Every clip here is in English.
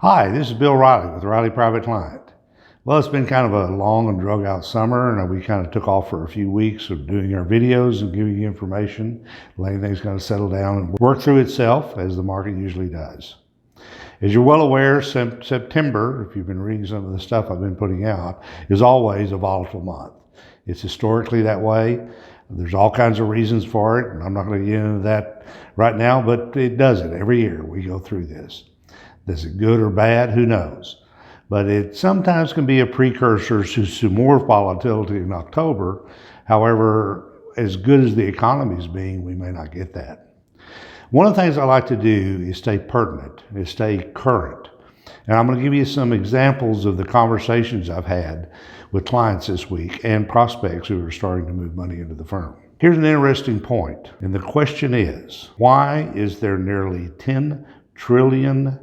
Hi, this is Bill Riley with Riley Private Client. Well, it's been kind of a long and drug out summer, and we kind of took off for a few weeks of doing our videos and giving you information, letting things kind of settle down and work through itself as the market usually does. As you're well aware, September, if you've been reading some of the stuff I've been putting out, is always a volatile month. It's historically that way. There's all kinds of reasons for it, and I'm not going to get into that right now, but it does it. Every year we go through this. Is it good or bad? Who knows? But it sometimes can be a precursor to some more volatility in October. However, as good as the economy is being, we may not get that. One of the things I like to do is stay pertinent, is stay current. And I'm going to give you some examples of the conversations I've had with clients this week and prospects who are starting to move money into the firm. Here's an interesting point, and the question is, why is there nearly $10 trillion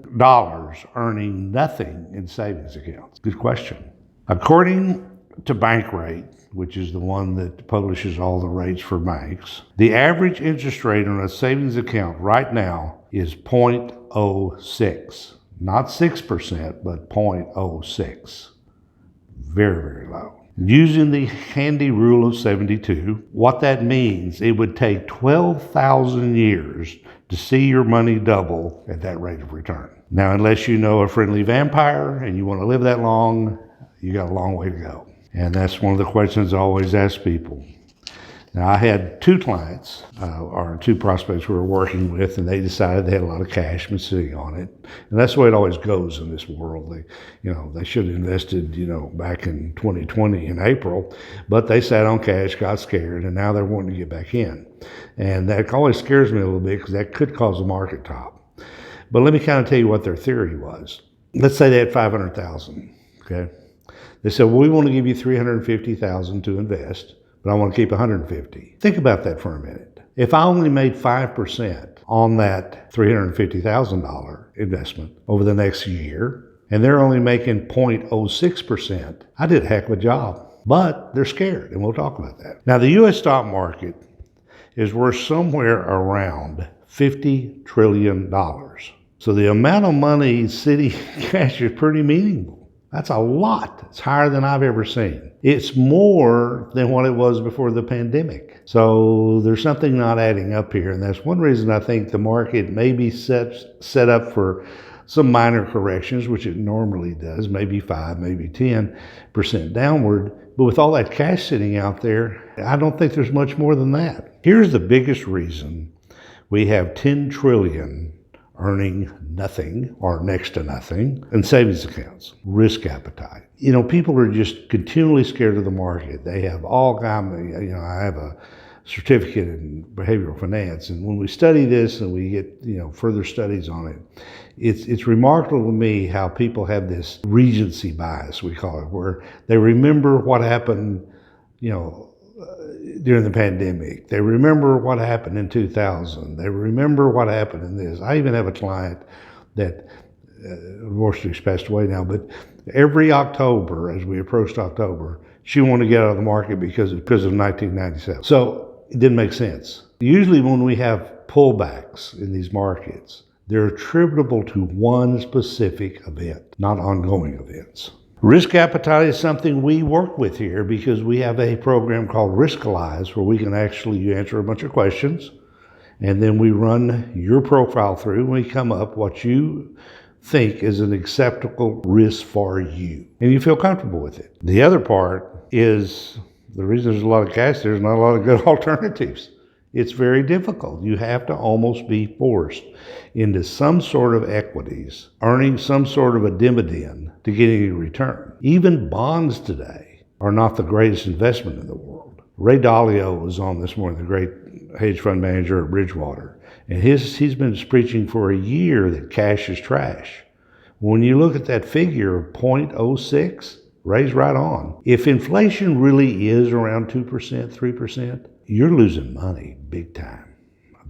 earning nothing in savings accounts? Good question. According to Bankrate, which is the one that publishes all the rates for banks, the average interest rate on a savings account right now is 0.06. Not 6%, but 0.06. Very, very low. Using the handy rule of 72, what that means, it would take 12,000 years to see your money double at that rate of return. Now, unless you know a friendly vampire and you want to live that long, you got a long way to go. And that's one of the questions I always ask people. Now, I had two clients, or two prospects we were working with, and they decided they had a lot of cash been sitting on it. And that's the way it always goes in this world. They should have invested, back in 2020 in April, but they sat on cash, got scared, and now they're wanting to get back in. And that always scares me a little bit because that could cause a market top. But let me kind of tell you what their theory was. Let's say they had $500,000, okay? They said, well, we want to give you $350,000 to invest, but I want to keep $150,000. Think about that for a minute. If I only made 5% on that $350,000 investment over the next year, and they're only making 0.06%, I did a heck of a job. But they're scared, and we'll talk about that. Now, the U.S. stock market is worth somewhere around $50 trillion. So the amount of money sitting in cash is pretty meaningful. That's a lot. It's higher than I've ever seen. It's more than what it was before the pandemic. So there's something not adding up here, and that's one reason I think the market may be set up for some minor corrections, which it normally does, maybe 5, maybe 10% downward. But with all that cash sitting out there, I don't think there's much more than that. Here's the biggest reason we have $10 trillion earning nothing or next to nothing in savings accounts. Risk appetite. People are just continually scared of the market. They have all kinds of, I have a certificate in behavioral finance, and when we study this and we get, further studies on it, it's remarkable to me how people have this Regency Bias, we call it, where they remember what happened, during the pandemic. They remember what happened in 2000. They remember what happened in this. I even have a client that, unfortunately, she's passed away now, but every October, as we approached October, she wanted to get out of the market because of 1997. So it didn't make sense. Usually when we have pullbacks in these markets, they're attributable to one specific event, not ongoing events. Risk appetite is something we work with here because we have a program called Riskalyze where we can you answer a bunch of questions, and then we run your profile through and we come up what you think is an acceptable risk for you, and you feel comfortable with it. The other part is the reason there's a lot of cash, there's not a lot of good alternatives. It's very difficult. You have to almost be forced into some sort of equities, earning some sort of a dividend to get any return. Even bonds today are not the greatest investment in the world. Ray Dalio was on this morning, the great hedge fund manager at Bridgewater, and he's been preaching for a year that cash is trash. When you look at that figure of 0.06, Ray's right on. If inflation really is around 2%, 3%, you're losing money big time,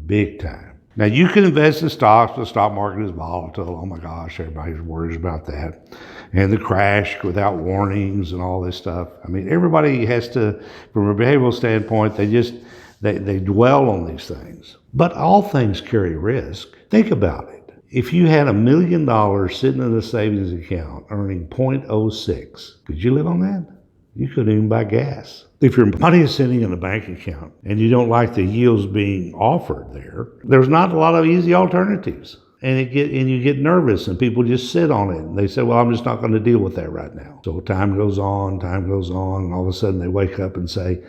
big time. Now, you can invest in stocks. The stock market is volatile. Oh my gosh, everybody's worried about that. And the crash without warnings and all this stuff. I mean, everybody has to, from a behavioral standpoint, they dwell on these things. But all things carry risk. Think about it. If you had $1 million sitting in a savings account earning 0.06, could you live on that? You couldn't even buy gas. If your money is sitting in a bank account and you don't like the yields being offered there, there's not a lot of easy alternatives. And you get nervous and people just sit on it. And they say, well, I'm just not going to deal with that right now. So time goes on, and all of a sudden they wake up and say,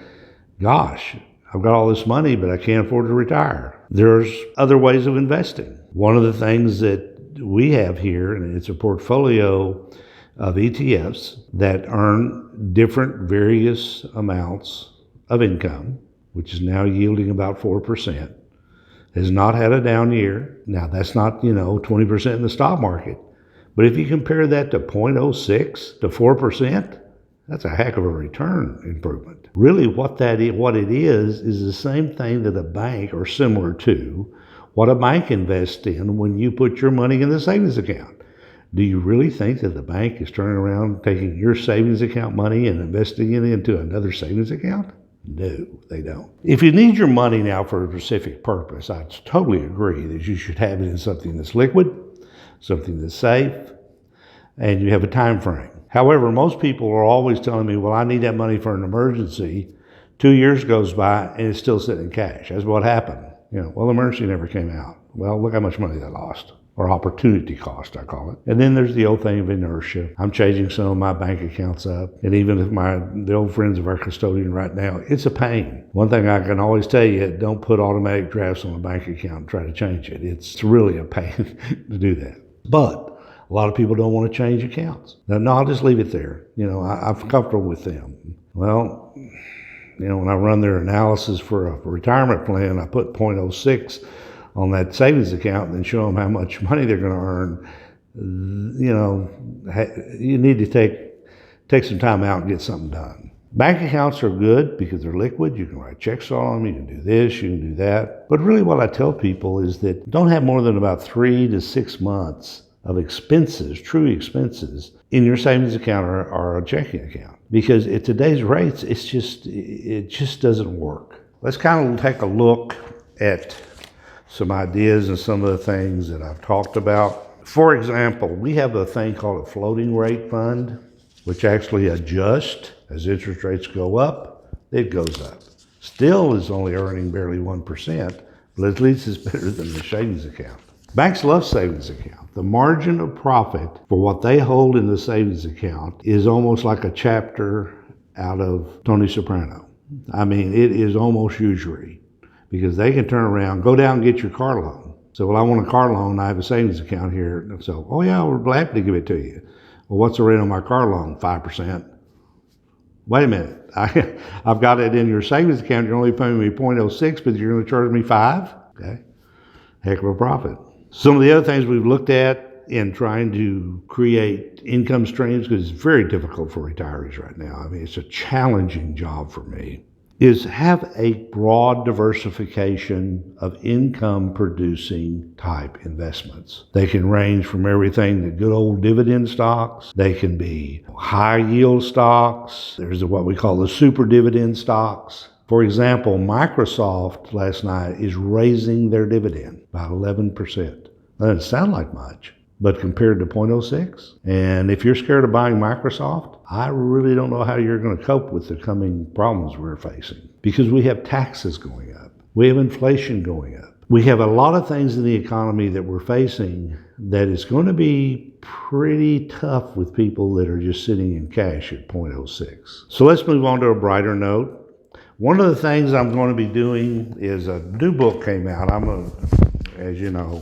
gosh, I've got all this money, but I can't afford to retire. There's other ways of investing. One of the things that we have here, and it's a portfolio of ETFs that earn different various amounts of income, which is now yielding about 4%, has not had a down year. Now that's not, 20% in the stock market, but if you compare that to 0.06 to 4%, that's a heck of a return improvement. Really what it is the same thing that a bank, or similar to what a bank invests in when you put your money in the savings account. Do you really think that the bank is turning around, taking your savings account money and investing it into another savings account? No, they don't. If you need your money now for a specific purpose, I totally agree that you should have it in something that's liquid, something that's safe, and you have a time frame. However, most people are always telling me, well, I need that money for an emergency. 2 years goes by and it's still sitting in cash. That's what happened. Well, the emergency never came out. Well, look how much money they lost. Or opportunity cost, I call it. And then there's the old thing of inertia. I'm changing some of my bank accounts up. And even if the old friends of our custodian right now, it's a pain. One thing I can always tell you, don't put automatic drafts on a bank account and try to change it. It's really a pain to do that. But a lot of people don't want to change accounts. No, I'll just leave it there. I'm comfortable with them. Well, when I run their analysis for a retirement plan, I put 0.06 on that savings account and then show them how much money they're going to earn. You need to take some time out and get something done. Bank accounts are good because they're liquid. You can write checks on them. You can do this, you can do that. But really what I tell people is that don't have more than about 3 to 6 months of expenses, true expenses, in your savings account or a checking account. Because at today's rates, it just doesn't work. Let's kind of take a look at some ideas and some of the things that I've talked about. For example, we have a thing called a floating rate fund, which actually adjusts as interest rates go up, it goes up. Still is only earning barely 1%, but at least it's better than the savings account. Banks love savings account. The margin of profit for what they hold in the savings account is almost like a chapter out of Tony Soprano. I mean, it is almost usury because they can turn around, go down and get your car loan. So, well, I want a car loan. I have a savings account here. So, oh yeah, we're glad to give it to you. Well, what's the rate on my car loan? 5%. Wait a minute. I've got it in your savings account. You're only paying me 0.06, but you're going to charge me 5? Okay. Heck of a profit. Some of the other things we've looked at in trying to create income streams, because it's very difficult for retirees right now. I mean, it's a challenging job for me, is have a broad diversification of income producing type investments. They can range from everything to good old dividend stocks. They can be high yield stocks. There's what we call the super dividend stocks. For example, Microsoft last night is raising their dividend by 11%. That doesn't sound like much, but compared to 0.06, and if you're scared of buying Microsoft, I really don't know how you're going to cope with the coming problems we're facing, because we have taxes going up. We have inflation going up. We have a lot of things in the economy that we're facing that is going to be pretty tough with people that are just sitting in cash at 0.06. So let's move on to a brighter note. One of the things I'm going to be doing is a new book came out. As you know,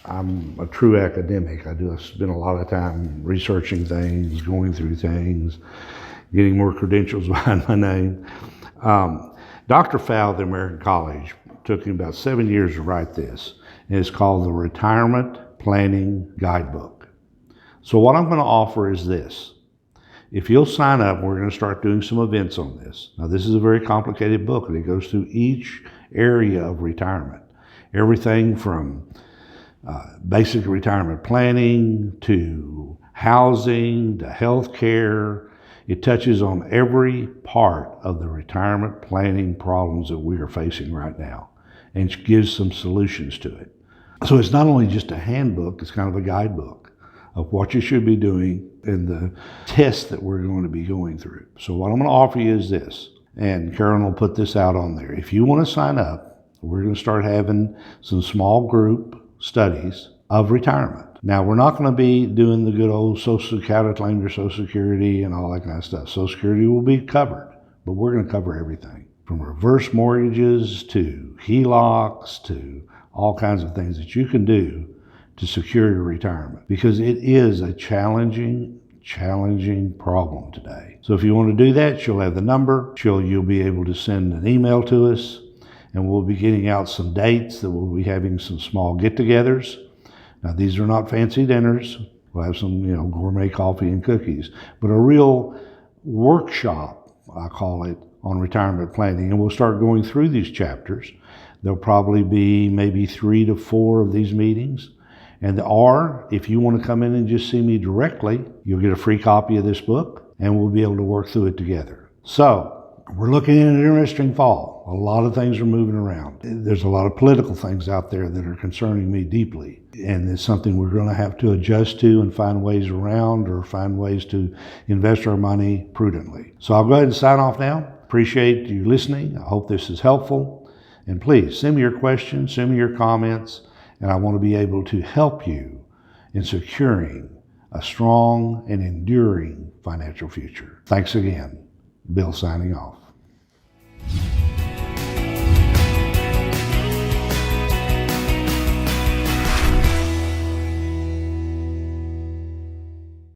I'm a true academic. I spend a lot of time researching things, going through things, getting more credentials behind my name. Dr. Fow at the American College took him about 7 years to write this, and it's called the Retirement Planning Guidebook. So what I'm going to offer is this. If you'll sign up, we're going to start doing some events on this. Now, this is a very complicated book, and it goes through each area of retirement. Everything from basic retirement planning to housing to health care. It touches on every part of the retirement planning problems that we are facing right now and gives some solutions to it. So it's not only just a handbook, it's kind of a guidebook of what you should be doing and the tests that we're going to be going through. So what I'm going to offer you is this, and Carolyn will put this out on there. If you want to sign up, we're going to start having some small group studies of retirement. Now, we're not going to be doing the good old Social Security, how to claim your Social Security and all that kind of stuff. Social Security will be covered, but we're going to cover everything from reverse mortgages to HELOCs to all kinds of things that you can do to secure your retirement, because it is a challenging problem today. So if you want to do that, she'll have the number. You'll be able to send an email to us, and we'll be getting out some dates that we'll be having some small get-togethers. Now, these are not fancy dinners. We'll have some, gourmet coffee and cookies, but a real workshop, I call it, on retirement planning. And we'll start going through these chapters. There'll probably be maybe 3 to 4 of these meetings. Or if you want to come in and just see me directly, you'll get a free copy of this book, and we'll be able to work through it together. So we're looking at an interesting fall. A lot of things are moving around. There's a lot of political things out there that are concerning me deeply, and it's something we're going to have to adjust to and find ways around, or find ways to invest our money prudently. So I'll go ahead and sign off now. Appreciate you listening. I hope this is helpful. And please send me your questions, send me your comments, and I want to be able to help you in securing a strong and enduring financial future. Thanks again. Bill signing off.